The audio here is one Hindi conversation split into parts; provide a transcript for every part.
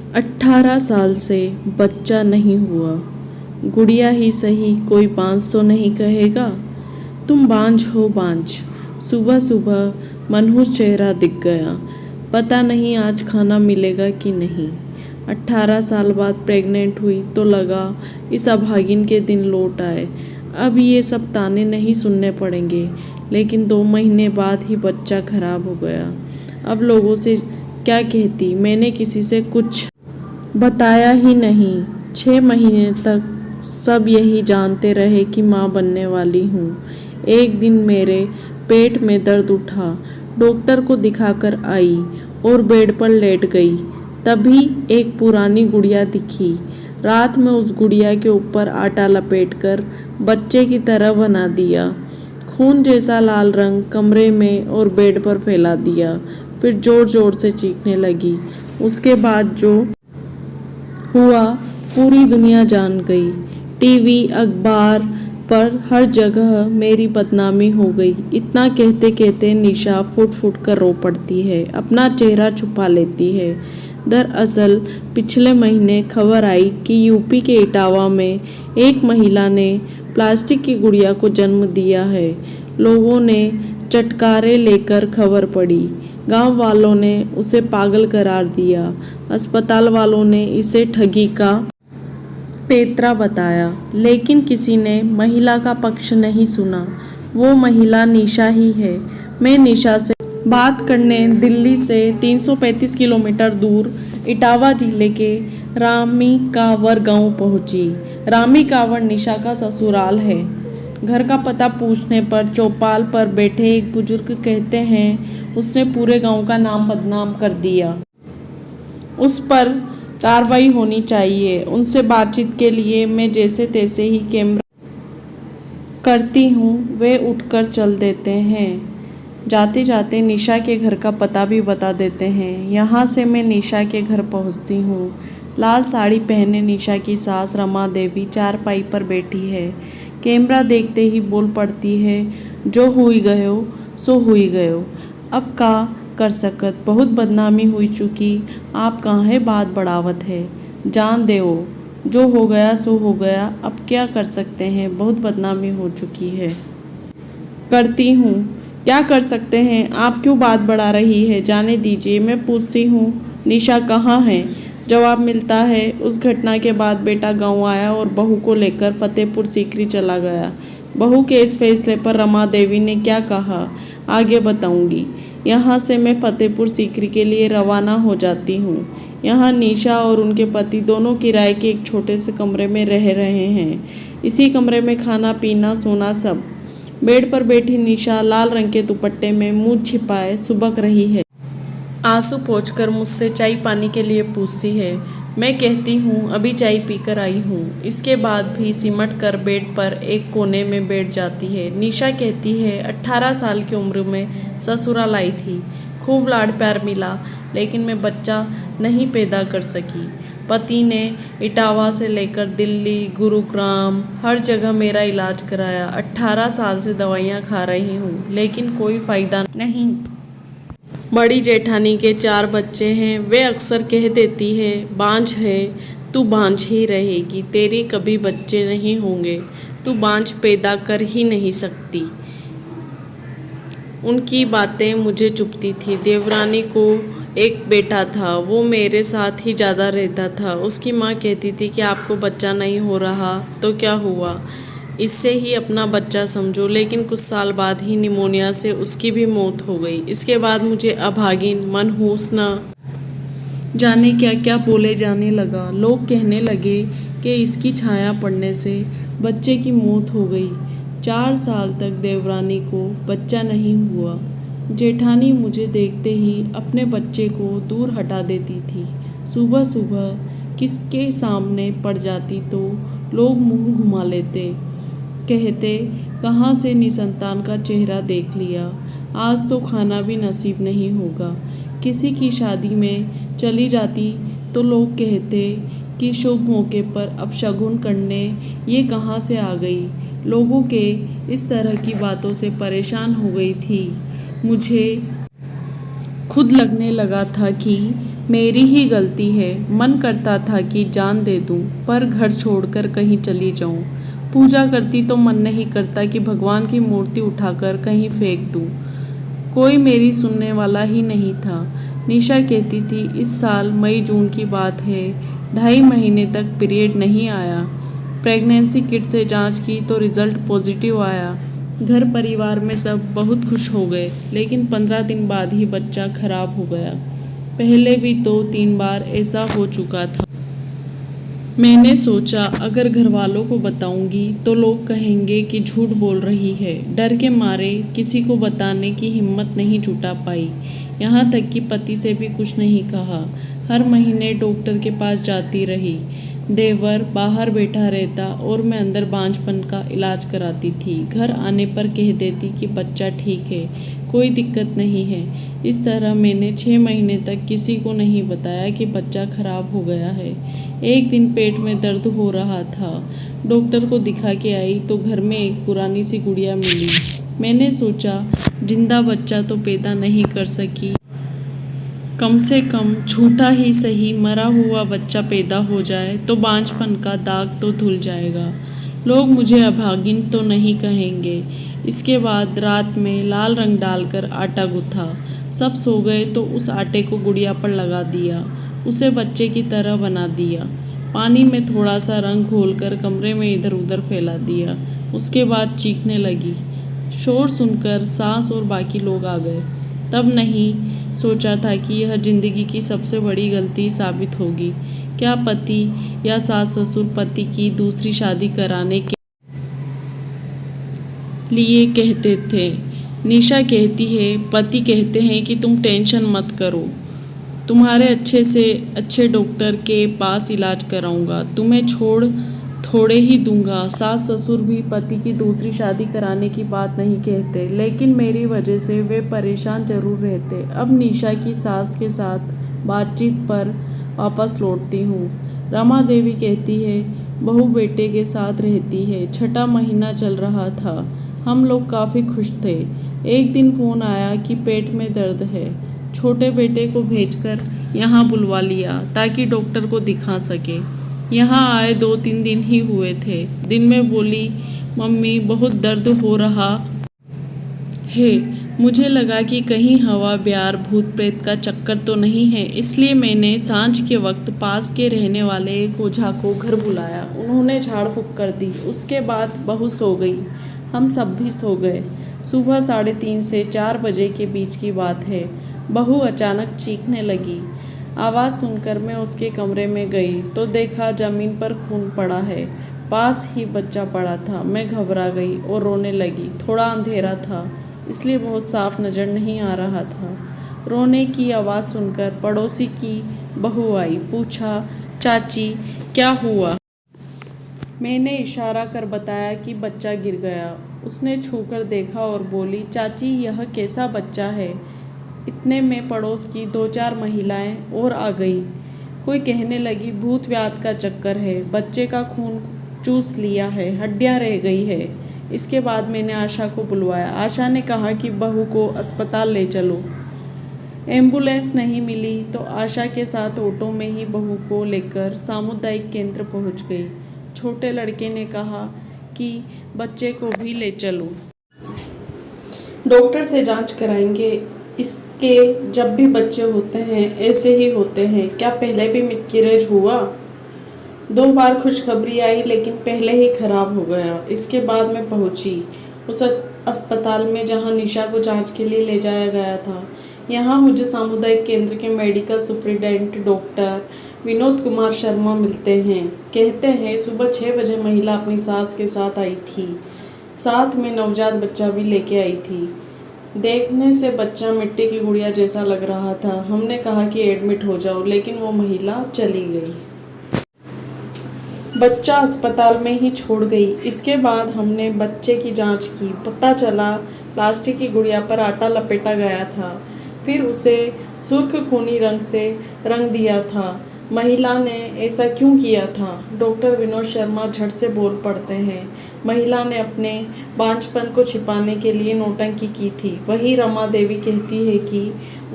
18 साल से बच्चा नहीं हुआ। गुड़िया ही सही, कोई बांझ तो नहीं कहेगा। तुम बांझ हो बांझ। सुबह सुबह मनहूस चेहरा दिख गया। पता नहीं आज खाना मिलेगा कि नहीं। 18 साल बाद प्रेग्नेंट हुई तो लगा इस अभागिन के दिन लौट आए। अब ये सब ताने नहीं सुनने पड़ेंगे। लेकिन 2 महीने बाद ही बच्चा खराब हो गया। अब लोगों से क्या कहती, मैंने किसी से कुछ बताया ही नहीं। 6 महीने तक सब यही जानते रहे कि माँ बनने वाली हूँ। एक दिन मेरे पेट में दर्द उठा, डॉक्टर को दिखाकर आई और बेड पर लेट गई। तभी एक पुरानी गुड़िया दिखी। रात में उस गुड़िया के ऊपर आटा लपेटकर बच्चे की तरह बना दिया। खून जैसा लाल रंग कमरे में और बेड पर फैला दिया। फिर जोर जोर से चीखने लगी। उसके बाद जो हुआ पूरी दुनिया जान गई। टीवी, अखबार पर हर जगह मेरी बदनामी हो गई। इतना कहते कहते निशा फुट फुट कर रो पड़ती है, अपना चेहरा छुपा लेती है। दरअसल पिछले महीने खबर आई कि यूपी के इटावा में एक महिला ने प्लास्टिक की गुड़िया को जन्म दिया है। लोगों ने चटकारे लेकर खबर पढ़ी। गांव वालों ने उसे पागल करार दिया। अस्पताल वालों ने इसे ठगी का पेतरा बताया। लेकिन किसी ने महिला का पक्ष नहीं सुना। वो महिला निशा ही है। मैं निशा से बात करने दिल्ली से 335 किलोमीटर दूर इटावा जिले के रामी कांवर गांव पहुंची। रामी कांवर निशा का ससुराल है। घर का पता पूछने पर चौपाल पर बैठे एक बुजुर्ग कहते हैं उसने पूरे गांव का नाम बदनाम कर दिया। उस पर कार्रवाई होनी चाहिए। उनसे बातचीत के लिए मैं जैसे तैसे ही कैमरा करती हूँ, वे उठकर चल देते हैं। जाते जाते निशा के घर का पता भी बता देते हैं। यहाँ से मैं निशा के घर पहुँचती हूँ। लाल साड़ी पहने निशा की सास रमा देवी चारपाई पर बैठी है। कैमरा देखते ही बोल पड़ती है, जो हुई गयो सो हुई गयो, अब का कर सकत, बहुत बदनामी हुई चुकी, आप काहे बात बढ़ावत है। जान देओ, जो हो गया सो हो गया, अब क्या कर सकते हैं, बहुत बदनामी हो चुकी है। करती हूँ, क्या कर सकते हैं, आप क्यों बात बढ़ा रही है, जाने दीजिए। मैं पूछती हूँ निशा कहाँ है। जवाब मिलता है, उस घटना के बाद बेटा गांव आया और बहू को लेकर फतेहपुर सीकरी चला गया। बहू के इस फैसले पर रमा देवी ने क्या कहा, आगे बताऊंगी। यहाँ से मैं फतेहपुर सीकरी के लिए रवाना हो जाती हूँ। यहाँ निशा और उनके पति दोनों किराए के एक छोटे से कमरे में रह रहे हैं। इसी कमरे में खाना पीना सोना सब। बेड पर बैठी निशा लाल रंग के दुपट्टे में मुंह छिपाए सुबक रही है। आंसू पोंछकर मुझसे चाय पानी के लिए पूछती है। मैं कहती हूँ अभी चाय पीकर आई हूँ। इसके बाद भी सिमट कर बेड पर एक कोने में बैठ जाती है। निशा कहती है 18 साल की उम्र में ससुराल आई थी, खूब लाड़ प्यार मिला, लेकिन मैं बच्चा नहीं पैदा कर सकी। पति ने इटावा से लेकर दिल्ली, गुरुग्राम हर जगह मेरा इलाज कराया। 18 साल से दवाइयाँ खा रही हूँ, लेकिन कोई फ़ायदा नहीं। बड़ी जेठानी के 4 बच्चे हैं। वे अक्सर कह देती है, बांझ है, तू बांझ ही रहेगी, तेरे कभी बच्चे नहीं होंगे, तू बांझ पैदा कर ही नहीं सकती। उनकी बातें मुझे चुभती थी। देवरानी को एक बेटा था, वो मेरे साथ ही ज़्यादा रहता था। उसकी माँ कहती थी कि आपको बच्चा नहीं हो रहा तो क्या हुआ, इससे ही अपना बच्चा समझो। लेकिन कुछ साल बाद ही निमोनिया से उसकी भी मौत हो गई। इसके बाद मुझे अभागिन, मनहूस, न जाने क्या क्या बोले जाने लगा। लोग कहने लगे कि इसकी छाया पड़ने से बच्चे की मौत हो गई। 4 साल तक देवरानी को बच्चा नहीं हुआ। जेठानी मुझे देखते ही अपने बच्चे को दूर हटा देती थी। सुबह सुबह किसके सामने पड़ जाती तो लोग मुंह घुमा लेते, कहते कहाँ से निसंतान का चेहरा देख लिया, आज तो खाना भी नसीब नहीं होगा। किसी की शादी में चली जाती तो लोग कहते कि शुभ मौके पर अपशगुन करने ये कहाँ से आ गई। लोगों के इस तरह की बातों से परेशान हो गई थी। मुझे खुद लगने लगा था कि मेरी ही गलती है। मन करता था कि जान दे दूं, पर घर छोड़कर कहीं चली जाऊं। पूजा करती तो मन नहीं करता कि भगवान की मूर्ति उठाकर कहीं फेंक दूं। कोई मेरी सुनने वाला ही नहीं था। निशा कहती थी, इस साल मई जून की बात है, 2.5 महीने तक पीरियड नहीं आया। प्रेगनेंसी किट से जांच की तो रिजल्ट पॉजिटिव आया। घर परिवार में सब बहुत खुश हो गए, लेकिन 15 दिन बाद ही बच्चा खराब हो गया। पहले भी 2-3 बार ऐसा हो चुका था। मैंने सोचा अगर घर वालों को बताऊंगी तो लोग कहेंगे कि झूठ बोल रही है। डर के मारे किसी को बताने की हिम्मत नहीं जुटा पाई। यहाँ तक कि पति से भी कुछ नहीं कहा। हर महीने डॉक्टर के पास जाती रही। देवर बाहर बैठा रहता और मैं अंदर बांझपन का इलाज कराती थी। घर आने पर कह देती कि बच्चा ठीक है, कोई दिक्कत नहीं है। इस तरह मैंने 6 महीने तक किसी को नहीं बताया कि बच्चा खराब हो गया है। एक दिन पेट में दर्द हो रहा था। डॉक्टर को दिखा के आई तो घर में एक पुरानी सी गुड़िया मिली। मैंने सोचा जिंदा बच्चा तो पैदा नहीं कर सकी, कम से कम झूठा ही सही मरा हुआ बच्चा पैदा हो जाए तो बांझपन का दाग तो धुल जाएगा। लोग मुझे अभागिन तो नहीं कहेंगे। इसके बाद रात में लाल रंग डालकर आटा गूंथा। सब सो गए तो उस आटे को गुड़िया पर लगा दिया। उसे बच्चे की तरह बना दिया। पानी में थोड़ा सा रंग घोलकर कमरे में इधर उधर फैला दिया। उसके बाद चीखने लगी। शोर सुनकर सास और बाकी लोग आ गए। तब नहीं सोचा था कि यह जिंदगी की सबसे बड़ी गलती साबित होगी। क्या पति या सास ससुर पति की दूसरी शादी कराने के लिए कहते थे। निशा कहती है, पति कहते हैं कि तुम टेंशन मत करो, तुम्हारे अच्छे से अच्छे डॉक्टर के पास इलाज कराऊंगा, तुम्हें छोड़ थोड़े ही दूंगा। सास ससुर भी पति की दूसरी शादी कराने की बात नहीं कहते, लेकिन मेरी वजह से वे परेशान जरूर रहते। अब निशा की सास के साथ बातचीत पर वापस लौटती हूँ। रमा देवी कहती है, बहू बेटे के साथ रहती है। 6ठा महीना चल रहा था। हम लोग काफ़ी खुश थे। एक दिन फ़ोन आया कि पेट में दर्द है। छोटे बेटे को भेजकर यहाँ बुलवा लिया ताकि डॉक्टर को दिखा सके। यहाँ आए 2-3 दिन ही हुए थे। दिन में बोली, मम्मी बहुत दर्द हो रहा है। मुझे लगा कि कहीं हवा ब्यार भूत प्रेत का चक्कर तो नहीं है, इसलिए मैंने सांझ के वक्त पास के रहने वाले एक ओझा को घर बुलाया। उन्होंने झाड़ फूँक कर दी। उसके बाद बहू सो गई। हम सब भी सो गए। सुबह 3:30 से 4 बजे के बीच की बात है। बहू अचानक चीखने लगी। आवाज़ सुनकर मैं उसके कमरे में गई तो देखा ज़मीन पर खून पड़ा है। पास ही बच्चा पड़ा था। मैं घबरा गई और रोने लगी। थोड़ा अंधेरा था, इसलिए बहुत साफ नज़र नहीं आ रहा था। रोने की आवाज़ सुनकर पड़ोसी की बहू आई। पूछा, चाची क्या हुआ? मैंने इशारा कर बताया कि बच्चा गिर गया। उसने छूकर देखा और बोली, चाची यह कैसा बच्चा है? इतने में पड़ोस की 2-4 महिलाएं और आ गई। कोई कहने लगी, भूत व्याध का चक्कर है, बच्चे का खून चूस लिया है, हड्डियां रह गई है। इसके बाद मैंने आशा को बुलवाया। आशा ने कहा कि बहू को अस्पताल ले चलो। एम्बुलेंस नहीं मिली तो आशा के साथ ऑटो में ही बहू को लेकर सामुदायिक केंद्र पहुंच गई। छोटे लड़के ने कहा कि बच्चे को भी ले चलो, डॉक्टर से जांच कराएंगे। इसके जब भी बच्चे होते हैं ऐसे ही होते हैं। क्या पहले भी मिसकैरेज हुआ? 2 बार खुशखबरी आई, लेकिन पहले ही खराब हो गया। इसके बाद मैं पहुंची उस अस्पताल में जहां निशा को जांच के लिए ले जाया गया था। यहाँ मुझे सामुदायिक केंद्र के medical superintendent doctor Vinod Kumar Sharma मिलते हैं। कहते हैं सुबह 6 बजे महिला अपनी सास के साथ आई थी। साथ में नवजात बच्चा भी लेके आई थी। देखने से बच्चा मिट्टी की गुड़िया जैसा लग रहा था। हमने कहा कि एडमिट हो जाओ, लेकिन वो महिला चली गई। बच्चा अस्पताल में ही छोड़ गई। इसके बाद हमने बच्चे की जांच की। पता चला प्लास्टिक की गुड़िया पर आटा लपेटा गया था, फिर उसे सुर्ख खूनी रंग से रंग दिया था। महिला ने ऐसा क्यों किया था? डॉक्टर विनोद शर्मा झट से बोल पड़ते हैं। महिला ने अपने बांझपन को छिपाने के लिए नौटंकी की थी। वही रमा देवी कहती है कि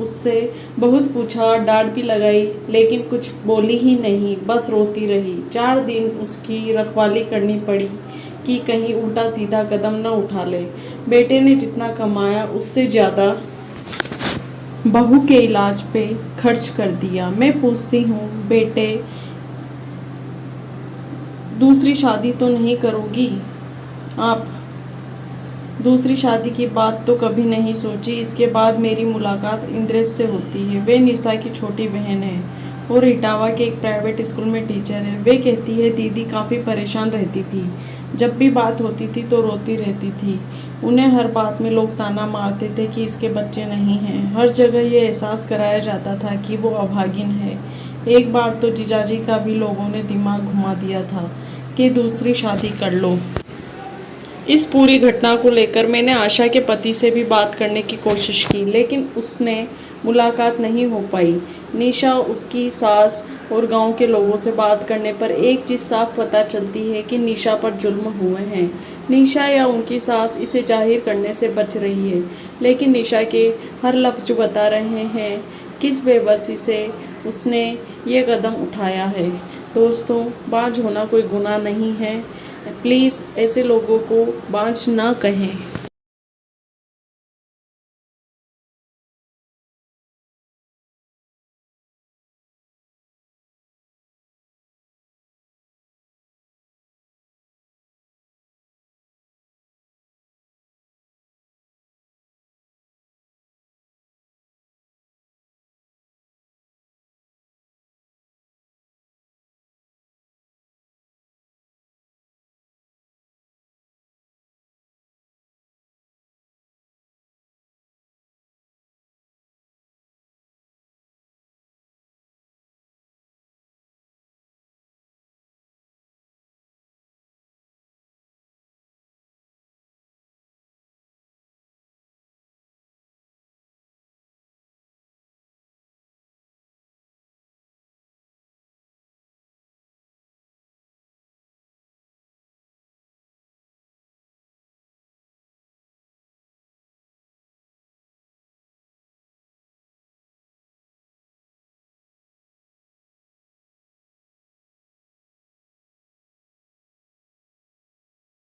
उससे बहुत पूछा, डांट भी लगाई, लेकिन कुछ बोली ही नहीं, बस रोती रही। 4 दिन उसकी रखवाली करनी पड़ी कि कहीं उल्टा सीधा कदम न उठा ले। बेटे ने जितना कमाया उससे ज़्यादा बहू के इलाज पे खर्च कर दिया। मैं पूछती हूँ, बेटे दूसरी शादी तो नहीं करोगी? आप दूसरी शादी की बात तो कभी नहीं सोची। इसके बाद मेरी मुलाकात इंद्रेश से होती है। वे निशा की छोटी बहन है और इटावा के एक प्राइवेट स्कूल में टीचर है। वे कहती है दीदी काफ़ी परेशान रहती थी। जब भी बात होती थी तो रोती रहती थी। उन्हें हर बात में लोग ताना मारते थे कि इसके बच्चे नहीं हैं। हर जगह ये एहसास कराया जाता था कि वो अभागिन है। एक बार तो जीजाजी का भी लोगों ने दिमाग घुमा दिया था कि दूसरी शादी कर लो। इस पूरी घटना को लेकर मैंने आशा के पति से भी बात करने की कोशिश की, लेकिन उसने मुलाकात नहीं हो पाई। निशा, उसकी सास और गांव के लोगों से बात करने पर एक चीज़ साफ पता चलती है कि निशा पर जुल्म हुए हैं। निशा या उनकी सास इसे जाहिर करने से बच रही है, लेकिन निशा के हर लफ्ज़ बता रहे हैं किस बेबसी से उसने ये कदम उठाया है। दोस्तों, बांझ होना कोई गुनाह नहीं है। प्लीज़ ऐसे लोगों को बांझ ना कहें।